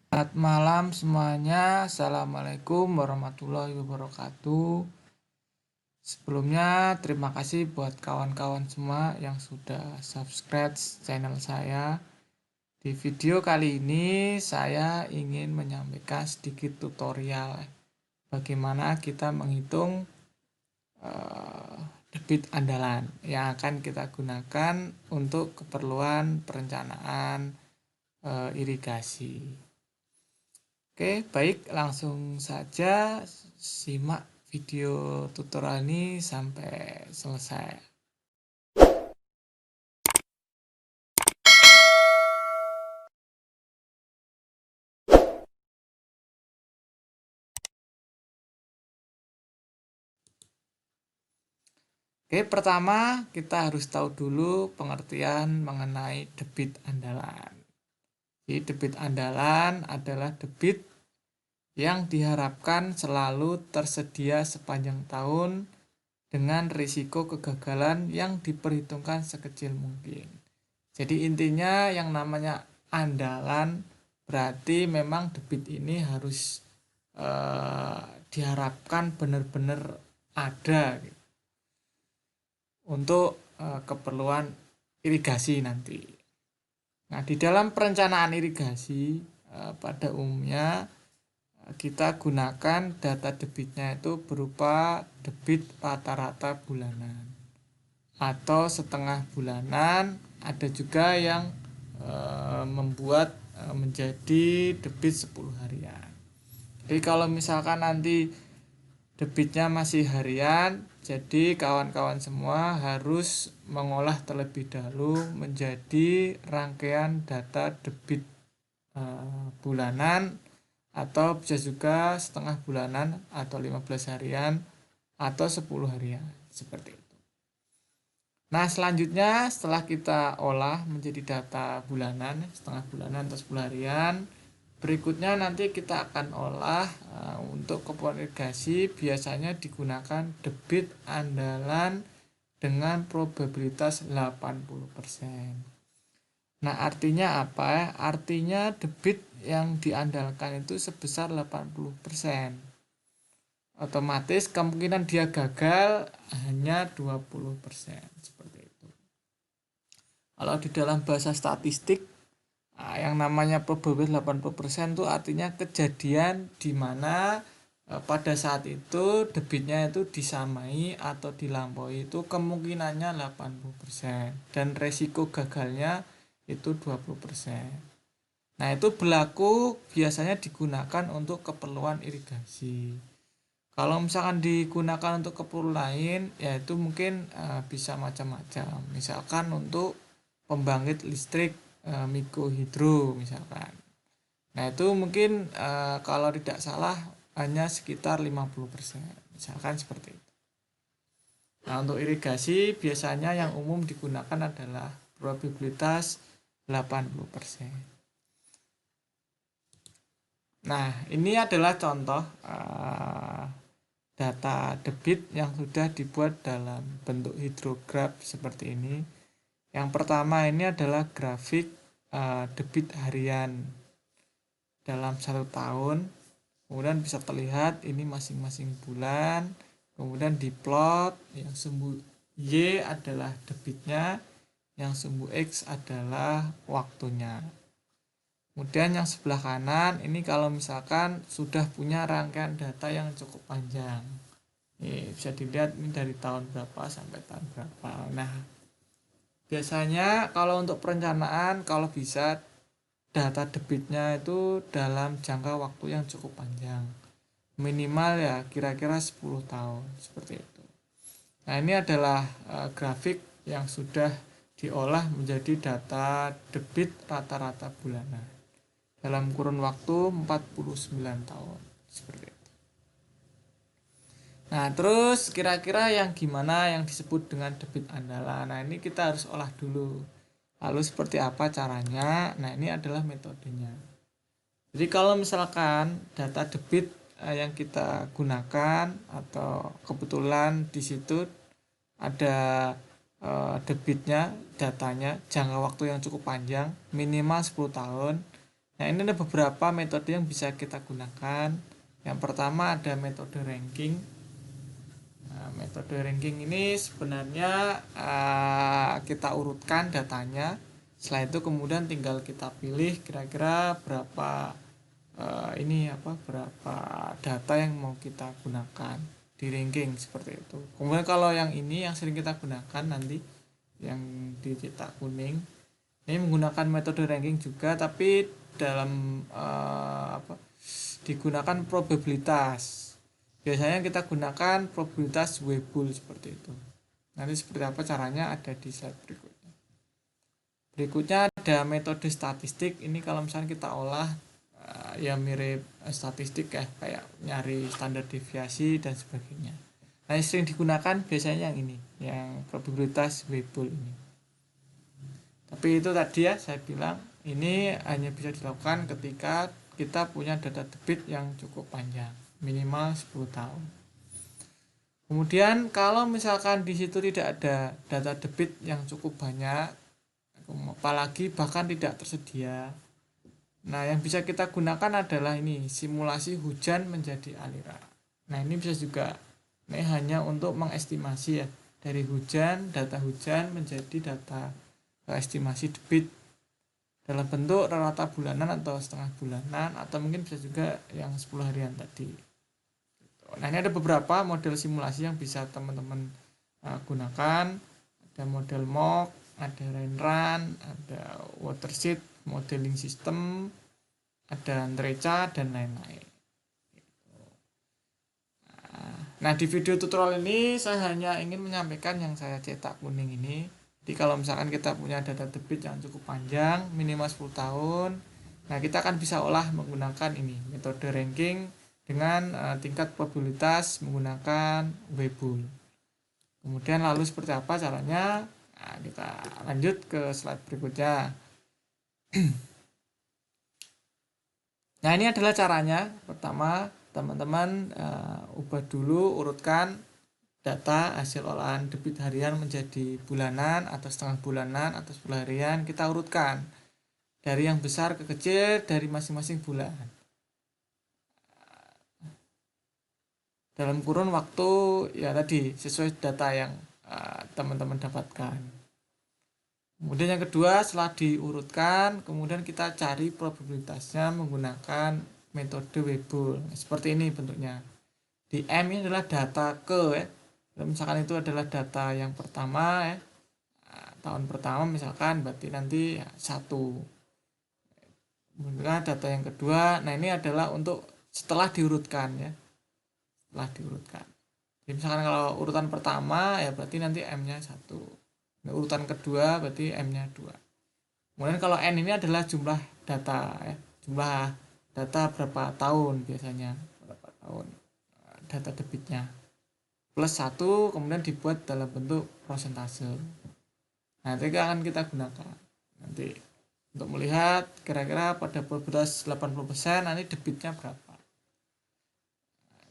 Selamat malam semuanya. Assalamualaikum warahmatullahi wabarakatuh. Sebelumnya terima kasih buat kawan-kawan semua yang sudah subscribe channel saya. Di video kali ini saya ingin menyampaikan sedikit tutorial bagaimana kita menghitung debit andalan yang akan kita gunakan untuk keperluan perencanaan irigasi. Oke, baik, langsung saja simak video tutorial ini sampai selesai. Oke, pertama kita harus tahu dulu pengertian mengenai debit andalan. Jadi debit andalan adalah debit yang diharapkan selalu tersedia sepanjang tahun dengan risiko kegagalan yang diperhitungkan sekecil mungkin. Jadi intinya yang namanya andalan berarti memang debit ini harus diharapkan benar-benar ada gitu, untuk keperluan irigasi nanti. Nah, di dalam perencanaan irigasi pada umumnya kita gunakan data debitnya itu berupa debit rata-rata bulanan atau setengah bulanan, ada juga yang membuat menjadi debit 10 harian. Jadi kalau misalkan nanti debitnya masih harian, jadi kawan-kawan semua harus mengolah terlebih dahulu menjadi rangkaian data debit bulanan, atau bisa juga setengah bulanan atau 15 harian atau 10 harian seperti itu. Nah, selanjutnya setelah kita olah menjadi data bulanan, setengah bulanan atau 10 harian, berikutnya nanti kita akan olah untuk keperluan irigasi biasanya digunakan debit andalan dengan probabilitas 80%. Nah, artinya apa? Artinya debit yang diandalkan itu sebesar 80%. Otomatis kemungkinan dia gagal hanya 20%, seperti itu. Kalau di dalam bahasa statistik, yang namanya probabilitas 80% itu artinya kejadian di mana pada saat itu debitnya itu disamai atau dilampaui itu kemungkinannya 80% dan resiko gagalnya itu 20%. Nah, itu berlaku biasanya digunakan untuk keperluan irigasi. Kalau misalkan digunakan untuk keperluan lain, yaitu mungkin bisa macam-macam. Misalkan untuk pembangkit listrik mikrohidro misalkan. Nah, itu mungkin kalau tidak salah hanya sekitar 50%. Misalkan seperti itu. Nah, untuk irigasi biasanya yang umum digunakan adalah probabilitas 80%. Nah, ini adalah contoh data debit yang sudah dibuat dalam bentuk hidrograf seperti ini. Yang pertama ini adalah grafik debit harian dalam 1 tahun. Kemudian bisa terlihat ini masing-masing bulan. Kemudian diplot, yang sumbu Y adalah debitnya, yang sumbu X adalah waktunya. Kemudian yang sebelah kanan ini kalau misalkan sudah punya rangkaian data yang cukup panjang. Ini bisa dilihat ini dari tahun berapa sampai tahun berapa. Nah, biasanya kalau untuk perencanaan kalau bisa data debitnya itu dalam jangka waktu yang cukup panjang. Minimal ya kira-kira 10 tahun seperti itu. Nah, ini adalah grafik yang sudah diolah menjadi data debit rata-rata bulanan dalam kurun waktu 49 tahun seperti itu. Nah, terus kira-kira yang gimana yang disebut dengan debit andalan? Nah, ini kita harus olah dulu. Lalu seperti apa caranya? Nah, ini adalah metodenya. Jadi kalau misalkan data debit yang kita gunakan atau kebetulan di situ ada debitnya, datanya jangka waktu yang cukup panjang, minimal 10 tahun. Nah, ini ada beberapa metode yang bisa kita gunakan. Yang pertama ada metode ranking. Nah, metode ranking ini sebenarnya kita urutkan datanya. Setelah itu kemudian tinggal kita pilih kira-kira berapa berapa data yang mau kita gunakan di ranking seperti itu. Kemudian kalau yang ini yang sering kita gunakan nanti yang dicetak kuning ini menggunakan metode ranking juga, tapi dalam digunakan probabilitas. Biasanya kita gunakan probabilitas Weibull seperti itu. Nanti seperti apa caranya ada di slide berikutnya. Berikutnya ada metode statistik. Ini kalau misalnya kita olah ya mirip statistik ya, kayak nyari standar deviasi dan sebagainya. Nah, yang sering digunakan biasanya yang ini, yang probabilitas Weibull ini. Tapi itu tadi ya saya bilang ini hanya bisa dilakukan ketika kita punya data debit yang cukup panjang, minimal 10 tahun. Kemudian kalau misalkan di situ tidak ada data debit yang cukup banyak, apalagi bahkan tidak tersedia, nah yang bisa kita gunakan adalah ini, simulasi hujan menjadi aliran. Nah ini bisa juga, ini hanya untuk mengestimasi ya, dari hujan, data hujan menjadi data estimasi debit dalam bentuk rata bulanan atau setengah bulanan, atau mungkin bisa juga yang 10 harian tadi. Nah ini ada beberapa model simulasi yang bisa teman-teman gunakan. Ada model mock, ada rain run, ada watershed modeling system, ada Andreca dan lain-lain. Nah di video tutorial ini saya hanya ingin menyampaikan yang saya cetak kuning ini. Jadi kalau misalkan kita punya data debit yang cukup panjang, minimal 10 tahun, nah kita akan bisa olah menggunakan ini, metode ranking dengan tingkat probabilitas menggunakan Weibull. Kemudian lalu seperti apa caranya? Nah, kita lanjut ke slide berikutnya. Nah ini adalah caranya. Pertama teman-teman ubah dulu, urutkan data hasil olahan debit harian menjadi bulanan atau setengah bulanan atau 10 harian. Kita urutkan dari yang besar ke kecil dari masing-masing bulan dalam kurun waktu ya tadi sesuai data yang teman-teman dapatkan. Kemudian yang kedua, setelah diurutkan kemudian kita cari probabilitasnya menggunakan metode Weibull. Seperti ini bentuknya. Di M ini adalah data ke ya. Misalkan itu adalah data yang pertama ya, tahun pertama misalkan, berarti nanti 1. Kemudian data yang kedua, nah ini adalah untuk setelah diurutkan ya, setelah diurutkan. Jadi misalkan kalau urutan pertama ya berarti nanti M-nya 1. Nah, urutan kedua berarti M-nya 2. Kemudian kalau N ini adalah jumlah data ya, jumlah data berapa tahun biasanya, berapa tahun data debitnya. Plus 1 kemudian dibuat dalam bentuk prosentase. Nah, itu akan kita gunakan nanti untuk melihat kira-kira pada probabilitas 80% nanti debitnya berapa.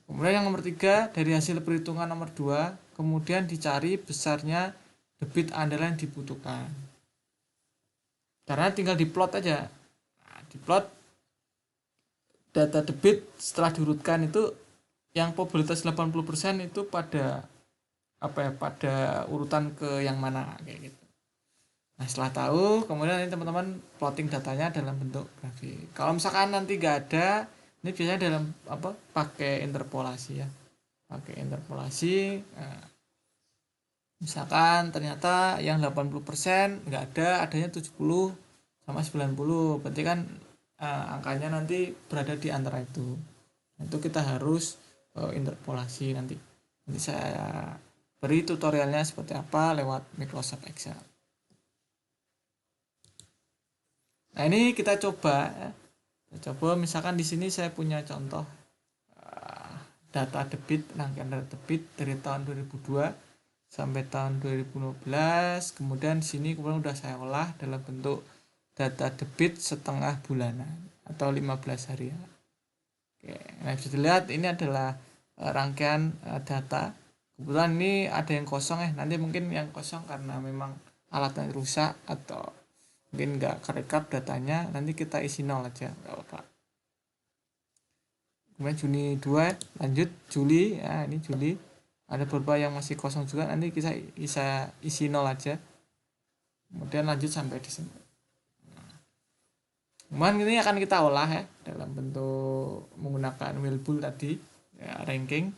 Kemudian yang nomor 3, dari hasil perhitungan nomor 2 kemudian dicari besarnya debit andalan yang dibutuhkan. Karena tinggal diplot aja. Nah, diplot data debit setelah diurutkan itu yang probabilitas 80% itu pada pada urutan ke yang mana kayak gitu. Nah setelah tahu kemudian ini teman-teman plotting datanya dalam bentuk grafik. Kalau misalkan nanti nggak ada, ini biasanya dalam pakai interpolasi ya, pakai interpolasi. Nah, misalkan ternyata yang 80% nggak ada, adanya 70 sama 90, berarti kan angkanya nanti berada di antara itu. Itu kita harus interpolasi nanti saya beri tutorialnya seperti apa lewat Microsoft Excel. Nah ini kita coba ya. Kita coba misalkan di sini saya punya contoh data debit, rangkaian data debit dari tahun 2002 sampai tahun 2015. Kemudian di sini kemudian udah saya olah dalam bentuk data debit setengah bulanan atau 15 harian. Oke, nah bisa dilihat ini adalah rangkaian data. Kebetulan ini ada yang kosong ya, nanti mungkin yang kosong karena memang alatnya rusak atau mungkin nggak kerekap datanya, nanti kita isi 0 aja, nggak apa-apa. Kemudian Juni 2, lanjut Juli, ya ini Juli, ada beberapa yang masih kosong juga, nanti kita bisa isi 0 aja, kemudian lanjut sampai Desember. Kemudian ini akan kita olah ya dalam bentuk menggunakan wheelbool tadi, ya, ranking.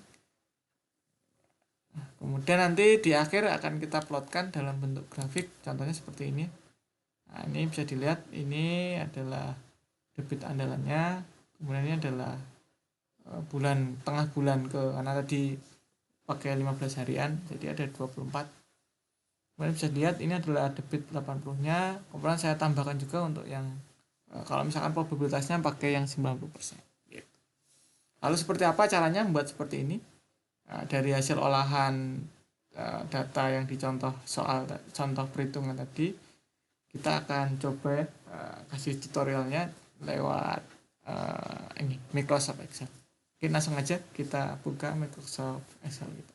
Kemudian nanti di akhir akan kita plotkan dalam bentuk grafik, contohnya seperti ini. Nah, ini bisa dilihat, ini adalah debit andalannya, kemudian ini adalah bulan, tengah bulan karena tadi pakai 15 harian, jadi ada 24. Kemudian bisa dilihat ini adalah debit 80-nya, kemudian saya tambahkan juga untuk yang kalau misalkan probabilitasnya pakai yang 90%. Gitu. Lalu seperti apa caranya membuat seperti ini? Dari hasil olahan data yang dicontoh soal contoh perhitungan tadi, kita akan coba kasih tutorialnya lewat ini Microsoft Excel. Oke, langsung aja kita buka Microsoft Excel gitu.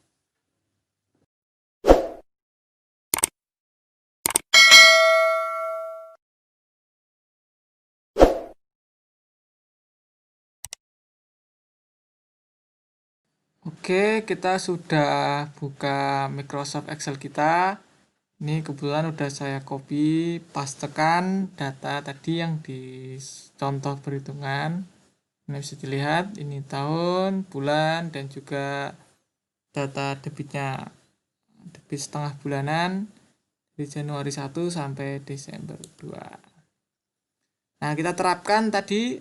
Oke, kita sudah buka Microsoft Excel kita. Ini kebetulan udah saya copy, pastekan data tadi yang di contoh perhitungan. Ini bisa dilihat, ini tahun, bulan, dan juga data debitnya. Debit setengah bulanan dari Januari 1 sampai Desember 2. Nah, kita terapkan tadi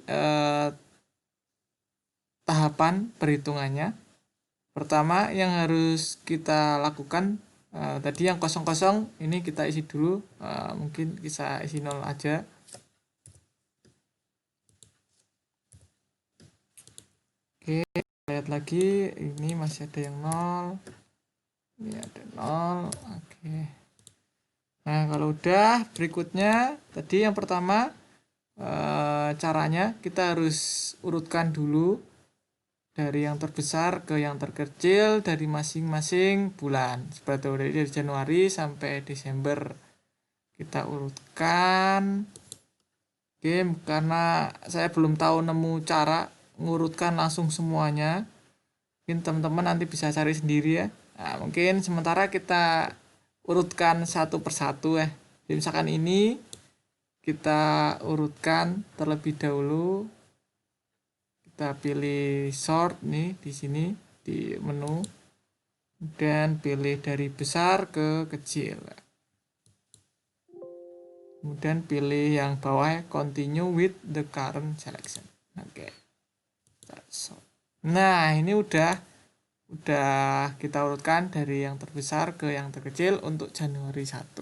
tahapan perhitungannya. Pertama yang harus kita lakukan tadi yang kosong-kosong ini kita isi dulu, mungkin bisa isi 0 aja. Oke, lihat lagi, ini masih ada yang 0, ini ada 0. Oke, nah kalau udah, berikutnya tadi yang pertama caranya kita harus urutkan dulu dari yang terbesar ke yang terkecil dari masing-masing bulan, seperti dari Januari sampai Desember kita urutkan. Oke, karena saya belum tahu nemu cara ngurutkan langsung semuanya, mungkin teman-teman nanti bisa cari sendiri ya. Nah, mungkin sementara kita urutkan satu persatu ya. Jadi misalkan ini kita urutkan terlebih dahulu. Kita pilih sort nih di sini di menu, dan pilih dari besar ke kecil. Kemudian pilih yang bawah, continue with the current selection. Oke. Nah, ini udah kita urutkan dari yang terbesar ke yang terkecil untuk Januari 1.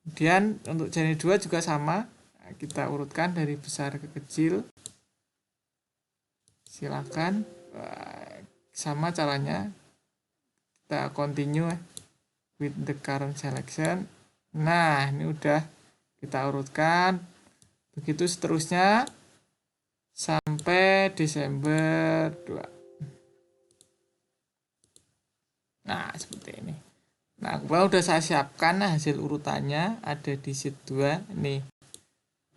Kemudian untuk Januari 2 juga sama. Kita urutkan dari besar ke kecil, silakan, sama caranya, kita continue with the current selection. Nah, ini udah kita urutkan, begitu seterusnya sampai Desember 2. Nah, seperti ini. Nah, kalau udah saya siapkan hasil urutannya ada di sheet 2 nih.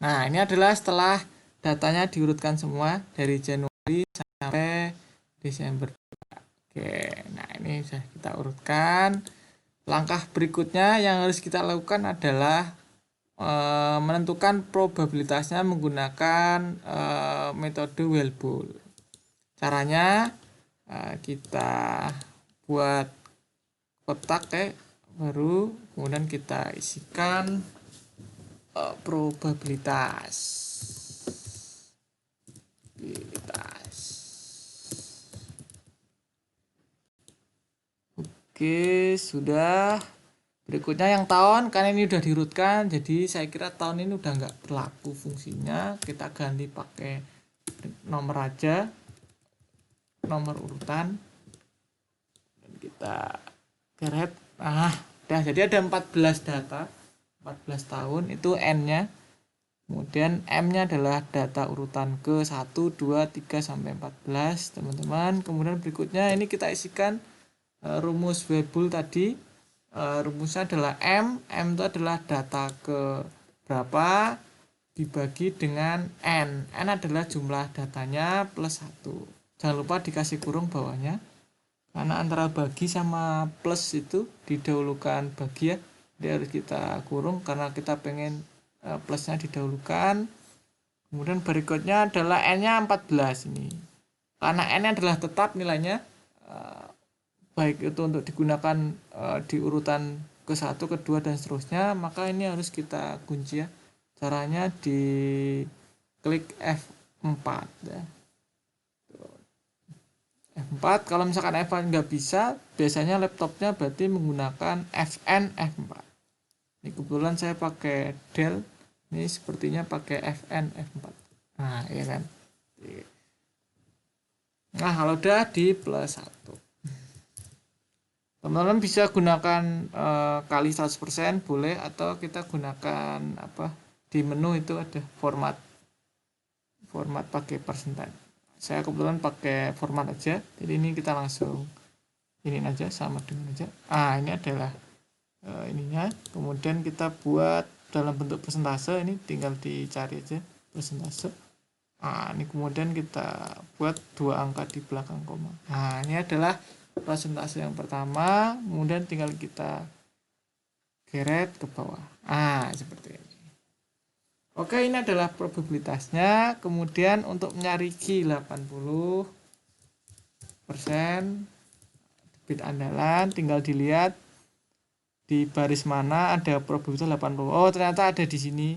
Nah, ini adalah setelah datanya diurutkan semua dari Januari sampai Desember. Oke, nah ini sudah kita urutkan. Langkah berikutnya yang harus kita lakukan adalah menentukan probabilitasnya menggunakan metode wheelbool. Caranya kita buat kotak baru, kemudian kita isikan probabilitas. Oke, sudah. Berikutnya yang tahun, karena ini udah diurutkan, jadi saya kira tahun ini udah nggak berlaku fungsinya. Kita ganti pakai nomor aja, nomor urutan, dan kita geret. Nah, jadi ada 14 data, 14 tahun, itu N-nya. Kemudian M-nya adalah data urutan ke 1, 2, 3, sampai 14, teman-teman. Kemudian berikutnya ini kita isikan rumus wheelbool tadi. rumusnya adalah M itu adalah data ke berapa dibagi dengan N adalah jumlah datanya plus 1. Jangan lupa dikasih kurung bawahnya, karena antara bagi sama plus itu didahulukan bagi ya, jadi harus kita kurung karena kita pengen plusnya didahulukan. Kemudian berikutnya adalah N-nya 14 ini. Karena N adalah tetap nilainya, baik itu untuk digunakan di urutan ke-1, ke-2 dan seterusnya, maka ini harus kita kunci ya. Caranya di klik F4 ya. F4, kalau misalkan F4 nggak bisa, biasanya laptopnya berarti menggunakan Fn F4. Ini kebetulan saya pakai Dell, ini sepertinya pakai Fn F4. Nah, ya kan. Nah, kalau udah di plus 1. Teman-teman bisa gunakan kali 100% boleh, atau kita gunakan apa di menu itu ada format pakai persentan. Saya kebetulan pakai format aja, jadi ini kita langsung ini aja sama dengan aja. Ini adalah ininya, kemudian kita buat dalam bentuk persentase, ini tinggal dicari aja persentase. Ini kemudian kita buat 2 angka di belakang koma. Ini adalah persentase yang pertama, kemudian tinggal kita geret ke bawah. Seperti ini. Oke, ini adalah probabilitasnya. Kemudian untuk mencari Q80% debit andalan, tinggal dilihat di baris mana ada probabilitas 80. Oh, ternyata ada di sini.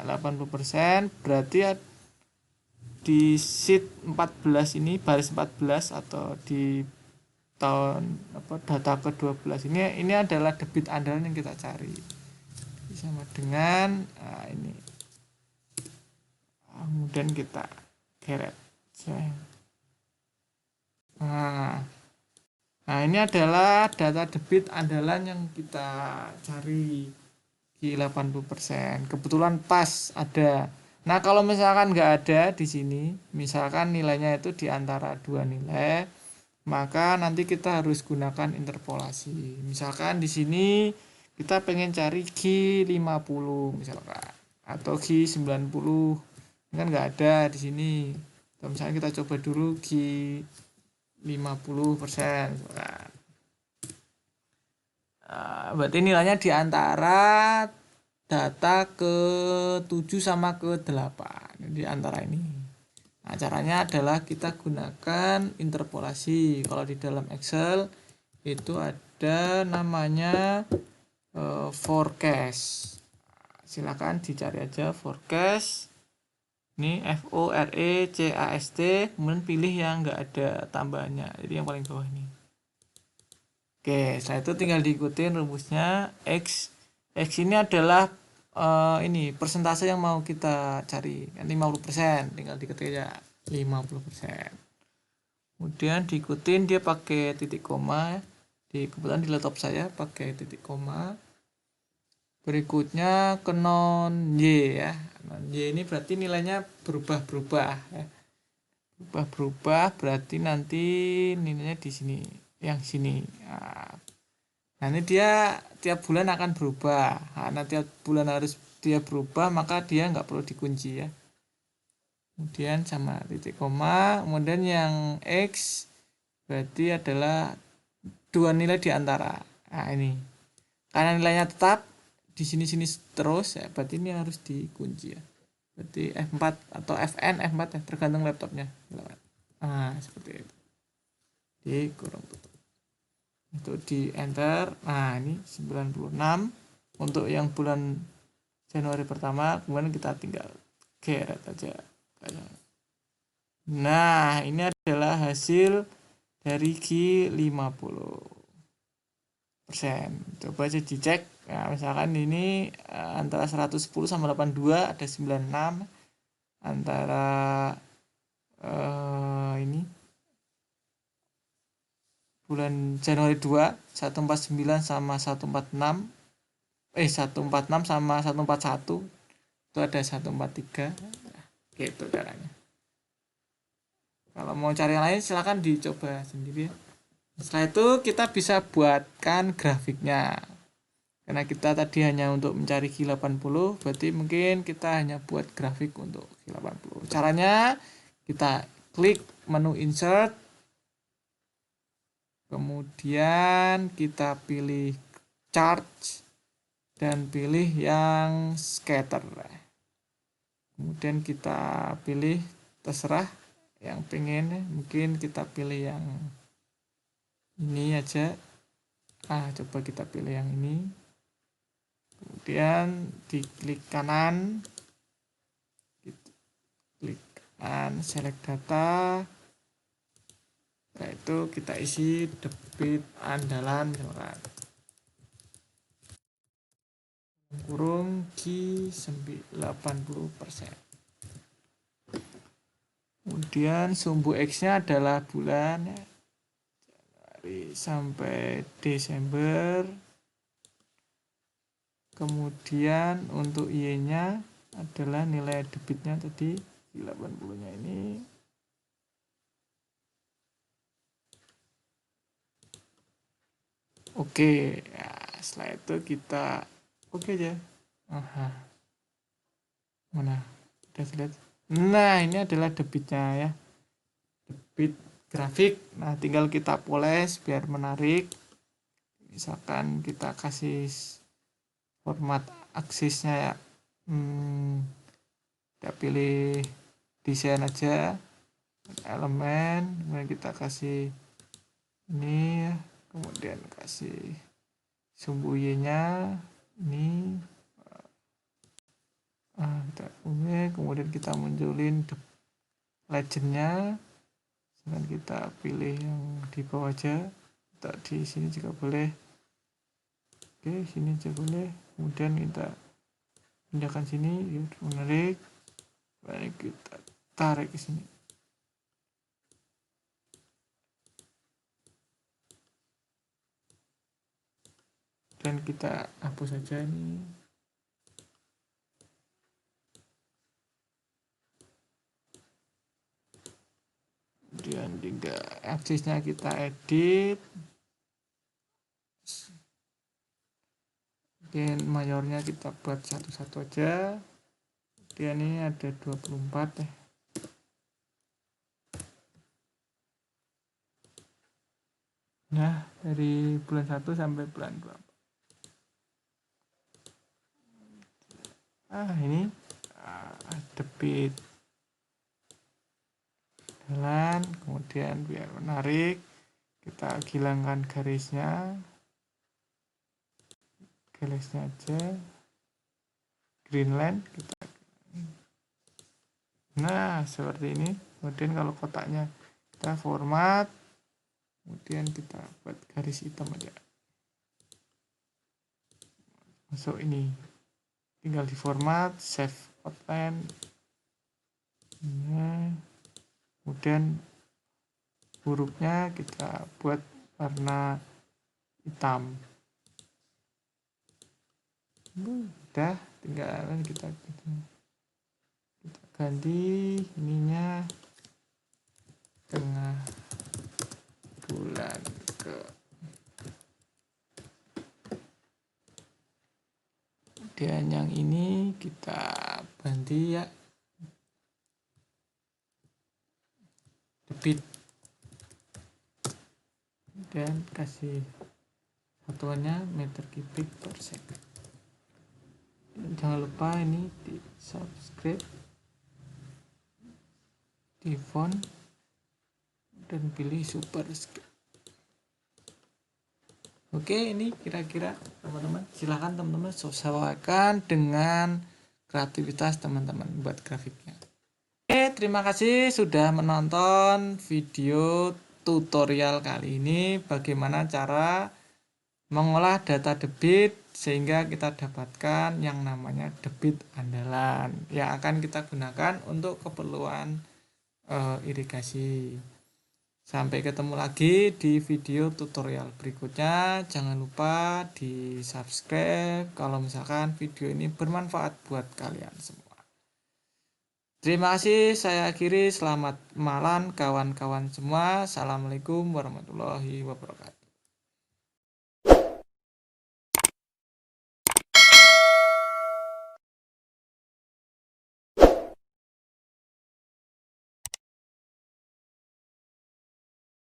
80% berarti di sheet 14 ini, baris 14 atau di tahun data ke-12 ini adalah debit andalan yang kita cari. Sama dengan ini. Kemudian kita geret. Ini adalah data debit andalan yang kita cari di 80%. Kebetulan pas ada. Nah, kalau misalkan nggak ada di sini, misalkan nilainya itu di antara 2 nilai, maka nanti kita harus gunakan interpolasi. Misalkan di sini kita pengen cari Q50 misalkan, atau Q90. Ini kan nggak ada di sini. Misalnya kita coba dulu Q50%. Berarti nilainya di antara data ke-7 sama ke-8. Di antara ini. Caranya adalah kita gunakan interpolasi. Kalau di dalam Excel itu ada namanya forecast. Silakan dicari aja forecast. Ini FORECAST, kemudian pilih yang enggak ada tambahannya, jadi yang paling bawah ini. Oke, setelah itu tinggal diikutin rumusnya. X ini adalah ini persentase yang mau kita cari, 50%, tinggal diketik aja 50%. Kemudian diikutin, dia pakai titik koma. Kebetulan di laptop saya pakai titik koma. Berikutnya ke non Y ya. Non Y ini berarti nilainya berubah-berubah ya. Berubah-berubah berarti nanti nilainya di sini, yang sini. Nah, ini dia tiap bulan akan berubah. Nah, tiap bulan harus dia berubah, maka dia nggak perlu dikunci ya. Kemudian sama titik koma, kemudian yang X berarti adalah 2 nilai di antara. Nah, ini. Karena nilainya tetap di sini-sini terus ya, berarti ini harus dikunci ya. Berarti F4 atau Fn F4 ya, tergantung laptopnya. Seperti itu. Dikurung tutup. Itu di enter. Ini 96 untuk yang bulan Januari pertama, kemudian kita tinggal geret aja. Nah, ini adalah hasil dari Q50%. Coba aja dicek. Nah, misalkan ini antara 110 sama 82 ada 96. Antara ini bulan Januari 2 149 sama 146 sama 141 itu ada 143. Gitu caranya. Kalau mau cari yang lain silakan dicoba sendiri ya. Setelah itu kita bisa buatkan grafiknya. Karena kita tadi hanya untuk mencari G80, berarti mungkin kita hanya buat grafik untuk G80. Caranya kita klik menu insert, kemudian kita pilih charge dan pilih yang scatter. Kemudian kita pilih terserah yang pengen, mungkin kita pilih yang ini aja. Coba kita pilih yang ini. Kemudian diklik kanan, klik kanan, select data. Setelah itu kita isi debit andalan misalkan kurung G80%. Kemudian sumbu X-nya adalah bulan ya, Januari sampai Desember. Kemudian untuk Y-nya adalah nilai debitnya tadi 80-nya ini. Oke, ya, setelah itu kita oke aja. Mana? Udah lihat. Nah, ini adalah debitnya ya. Debit grafik. Nah, tinggal kita poles biar menarik. Misalkan kita kasih format aksisnya ya, kita pilih desain aja, elemen, kemudian kita kasih ini ya, kemudian kasih sumbu Y nya ini, kita kemudian kita munculin legendnya, dan kita pilih yang di bawah aja, kita di sini juga boleh. Oke, sini aja boleh. Kemudian kita pindahkan sini, menarik, baik kita tarik ke sini. Dan kita hapus saja ini. Kemudian juga aksisnya kita edit. Mungkin mayornya kita buat satu-satu aja. Kemudian ini ada 24 ya. Nah, dari bulan 1 sampai bulan 2. Ini debit jalan, kemudian biar menarik kita hilangkan garisnya aja, greenland kita. Nah, seperti ini. Kemudian kalau kotaknya kita format, kemudian kita buat garis hitam aja, masuk ini, tinggal di format, save outline. Nah, kemudian hurufnya kita buat warna hitam. Udah, tinggal kita ganti ininya tengah bulan ke. Kemudian yang ini kita ganti ya, debit, dan kasih satuannya meter kubik per second. Dan jangan lupa ini di subscribe, di font, dan pilih super script. Oke, ini kira-kira teman-teman, silahkan teman-teman sesuaikan dengan kreativitas teman-teman buat grafiknya. Oke, terima kasih sudah menonton video tutorial kali ini bagaimana cara mengolah data debit sehingga kita dapatkan yang namanya debit andalan yang akan kita gunakan untuk keperluan irigasi. Sampai ketemu lagi di video tutorial berikutnya. Jangan lupa di subscribe kalau misalkan video ini bermanfaat buat kalian semua. Terima kasih, saya akhiri. Selamat malam kawan-kawan semua. Assalamualaikum warahmatullahi wabarakatuh.